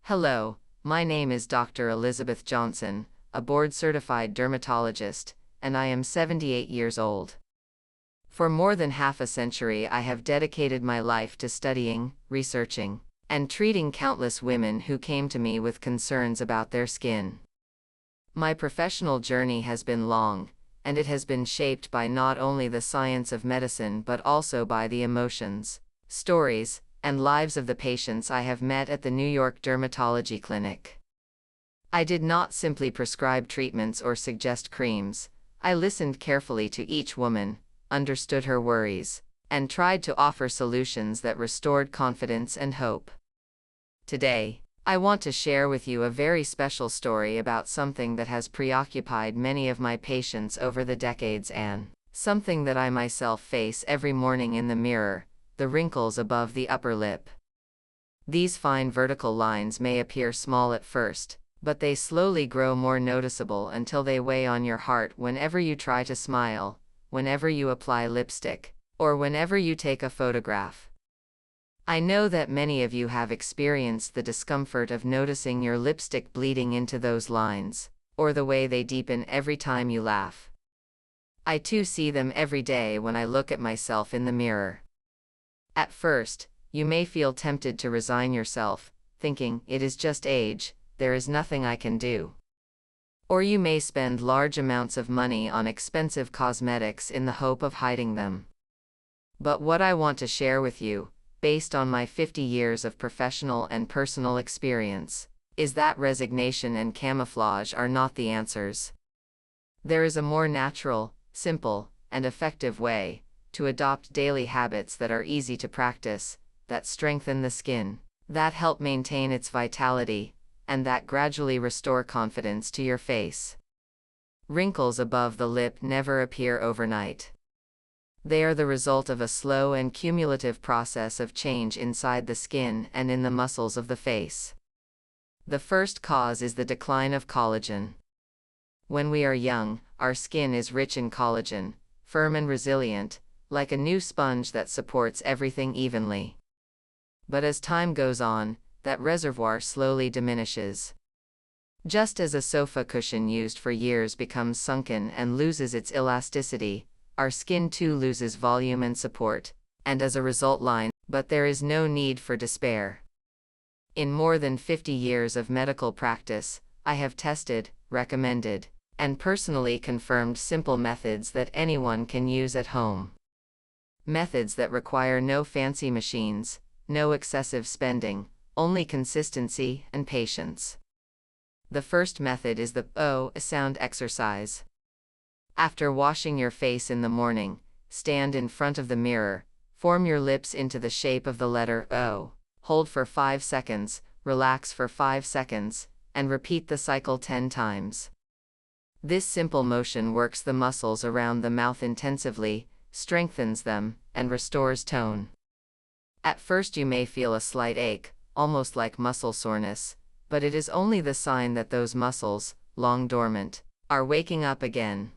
Hello, my name is Dr. Elizabeth Johnson, a board-certified dermatologist, and I am 78 years old. For more than half a century I have dedicated my life to studying, researching, and treating countless women who came to me with concerns about their skin. My professional journey has been long, and it has been shaped by not only the science of medicine but also by the emotions, stories, and lives of the patients I have met at the New York Dermatology Clinic. I did not simply prescribe treatments or suggest creams. I listened carefully to each woman, understood her worries, and tried to offer solutions that restored confidence and hope. Today, I want to share with you a very special story about something that has preoccupied many of my patients over the decades and something that I myself face every morning in the mirror: the wrinkles above the upper lip. These fine vertical lines may appear small at first, but they slowly grow more noticeable until they weigh on your heart whenever you try to smile, whenever you apply lipstick, or whenever you take a photograph. I know that many of you have experienced the discomfort of noticing your lipstick bleeding into those lines, or the way they deepen every time you laugh. I too see them every day when I look at myself in the mirror. At first, you may feel tempted to resign yourself, thinking, "It is just age, there is nothing I can do." Or you may spend large amounts of money on expensive cosmetics in the hope of hiding them. But what I want to share with you, based on my 50 years of professional and personal experience, is that resignation and camouflage are not the answers. There is a more natural, simple, and effective way to adopt daily habits that are easy to practice, that strengthen the skin, that help maintain its vitality, and that gradually restore confidence to your face. Wrinkles above the lip never appear overnight. They are the result of a slow and cumulative process of change inside the skin and in the muscles of the face. The first cause is the decline of collagen. When we are young, our skin is rich in collagen, firm and resilient, like a new sponge that supports everything evenly. But as time goes on, that reservoir slowly diminishes. Just as a sofa cushion used for years becomes sunken and loses its elasticity, our skin too loses volume and support, and as a result lines. But there is no need for despair. In more than 50 years of medical practice, I have tested, recommended, and personally confirmed simple methods that anyone can use at home. Methods that require no fancy machines, no excessive spending, only consistency and patience. The first method is the O sound exercise. After washing your face in the morning, stand in front of the mirror, form your lips into the shape of the letter O, hold for 5 seconds, relax for 5 seconds, and repeat the cycle 10 times. This simple motion works the muscles around the mouth intensively, strengthens them, and restores tone. At first you may feel a slight ache, almost like muscle soreness, but it is only the sign that those muscles, long dormant, are waking up again.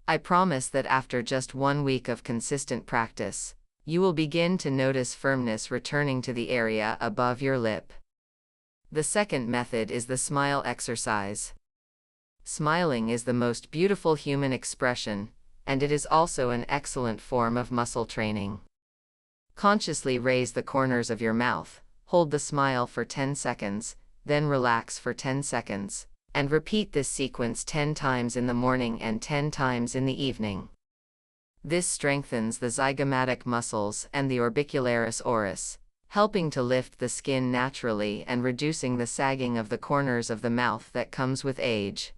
I promise that after just 1 week of consistent practice, you will begin to notice firmness returning to the area above your lip. The second method is the smile exercise. Smiling is the most beautiful human expression, and it is also an excellent form of muscle training. Consciously raise the corners of your mouth, hold the smile for 10 seconds, then relax for 10 seconds, and repeat this sequence 10 times in the morning and 10 times in the evening. This strengthens the zygomatic muscles and the orbicularis oris, helping to lift the skin naturally and reducing the sagging of the corners of the mouth that comes with age.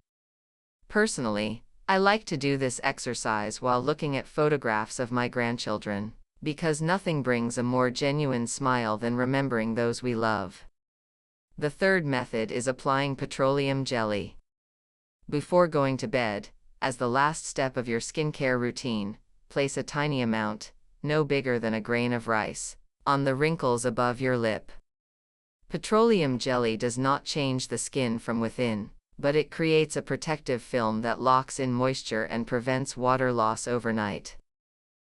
Personally, I like to do this exercise while looking at photographs of my grandchildren, because nothing brings a more genuine smile than remembering those we love. The third method is applying petroleum jelly. Before going to bed, as the last step of your skincare routine, place a tiny amount, no bigger than a grain of rice, on the wrinkles above your lip. Petroleum jelly does not change the skin from within, but it creates a protective film that locks in moisture and prevents water loss overnight.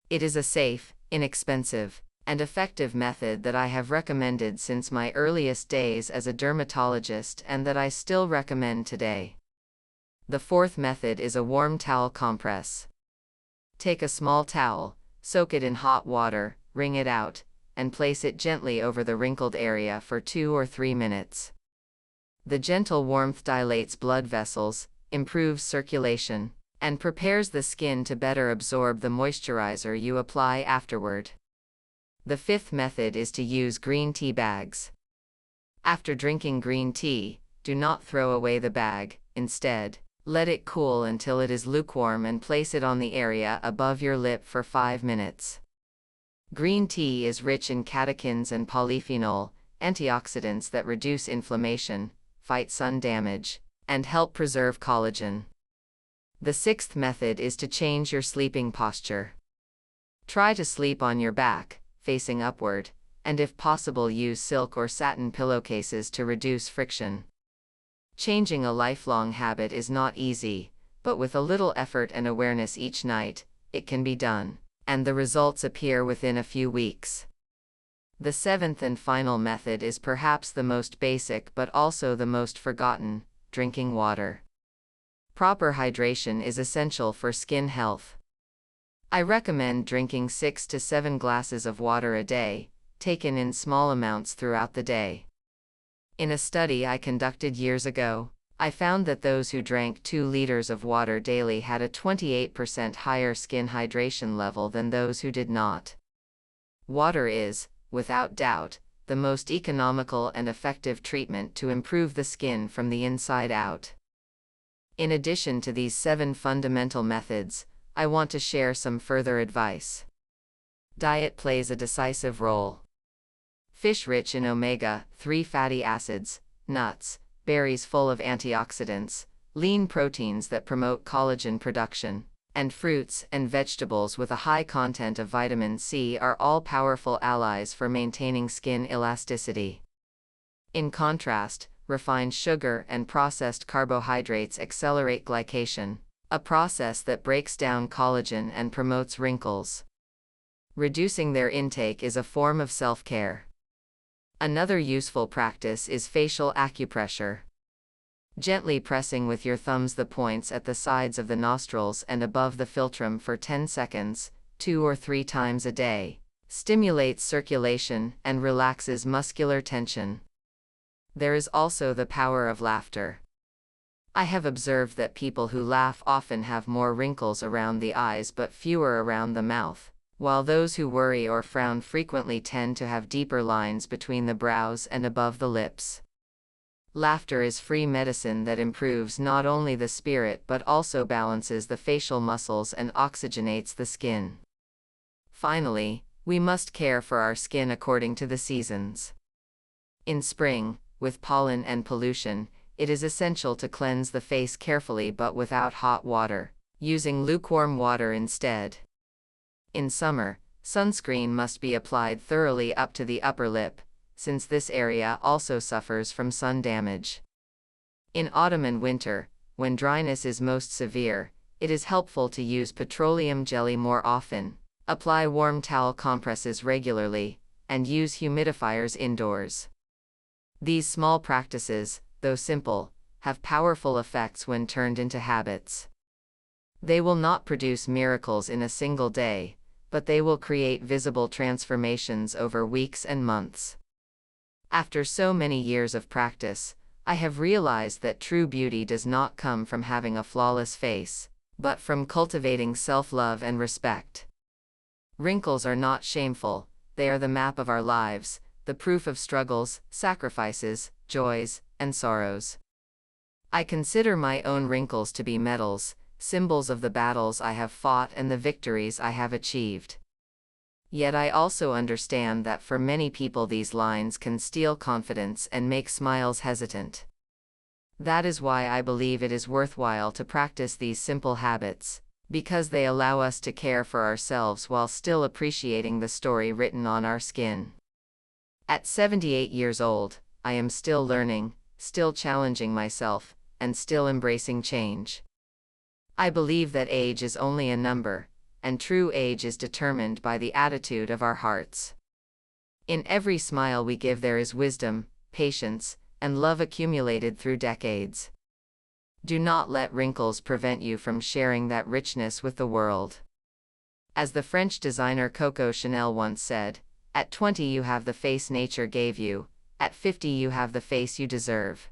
It is a safe, inexpensive, and effective method that I have recommended since my earliest days as a dermatologist and that I still recommend today. The fourth method is a warm towel compress. Take a small towel, soak it in hot water, wring it out, and place it gently over the wrinkled area for 2 or 3 minutes. The gentle warmth dilates blood vessels, improves circulation, and prepares the skin to better absorb the moisturizer you apply afterward. The fifth method is to use green tea bags. After drinking green tea, do not throw away the bag. Instead, let it cool until it is lukewarm and place it on the area above your lip for 5 minutes. Green tea is rich in catechins and polyphenol, antioxidants that reduce inflammation, fight sun damage, and help preserve collagen. The sixth method is to change your sleeping posture. Try to sleep on your back, facing upward, and if possible use silk or satin pillowcases to reduce friction. Changing a lifelong habit is not easy, but with a little effort and awareness each night, it can be done, and the results appear within a few weeks. The seventh and final method is perhaps the most basic but also the most forgotten: drinking water. Proper hydration is essential for skin health. I recommend drinking 6 to 7 glasses of water a day, taken in small amounts throughout the day. In a study I conducted years ago, I found that those who drank 2 liters of water daily had a 28% higher skin hydration level than those who did not. Water is, without doubt, the most economical and effective treatment to improve the skin from the inside out. In addition to these 7 fundamental methods, I want to share some further advice. Diet plays a decisive role. Fish rich in omega-3 fatty acids, nuts, berries full of antioxidants, lean proteins that promote collagen production, and fruits and vegetables with a high content of vitamin C are all powerful allies for maintaining skin elasticity. In contrast, refined sugar and processed carbohydrates accelerate glycation, a process that breaks down collagen and promotes wrinkles. Reducing their intake is a form of self-care. Another useful practice is facial acupressure. Gently pressing with your thumbs the points at the sides of the nostrils and above the philtrum for 10 seconds, 2 or 3 times a day, stimulates circulation and relaxes muscular tension. There is also the power of laughter. I have observed that people who laugh often have more wrinkles around the eyes but fewer around the mouth, while those who worry or frown frequently tend to have deeper lines between the brows and above the lips. Laughter is free medicine that improves not only the spirit but also balances the facial muscles and oxygenates the skin. Finally, we must care for our skin according to the seasons. In spring, with pollen and pollution, it is essential to cleanse the face carefully but without hot water, using lukewarm water instead. In summer, sunscreen must be applied thoroughly up to the upper lip, since this area also suffers from sun damage. In autumn and winter, when dryness is most severe, it is helpful to use petroleum jelly more often, apply warm towel compresses regularly, and use humidifiers indoors. These small practices, though simple, have powerful effects when turned into habits. They will not produce miracles in a single day, but they will create visible transformations over weeks and months. After so many years of practice, I have realized that true beauty does not come from having a flawless face, but from cultivating self-love and respect. Wrinkles are not shameful, they are the map of our lives, the proof of struggles, sacrifices, joys, and sorrows. I consider my own wrinkles to be medals, symbols of the battles I have fought and the victories I have achieved. Yet I also understand that for many people these lines can steal confidence and make smiles hesitant. That is why I believe it is worthwhile to practice these simple habits, because they allow us to care for ourselves while still appreciating the story written on our skin. At 78 years old, I am still learning, still challenging myself, and still embracing change. I believe that age is only a number, and true age is determined by the attitude of our hearts. In every smile we give there is wisdom, patience, and love accumulated through decades. Do not let wrinkles prevent you from sharing that richness with the world. As the French designer Coco Chanel once said, at 20 you have the face nature gave you, at 50 you have the face you deserve.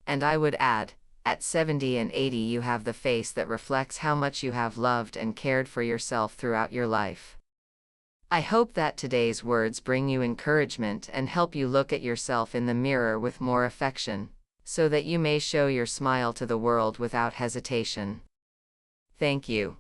And I would add, at 70 and 80 you have the face that reflects how much you have loved and cared for yourself throughout your life. I hope that today's words bring you encouragement and help you look at yourself in the mirror with more affection, so that you may show your smile to the world without hesitation. Thank you.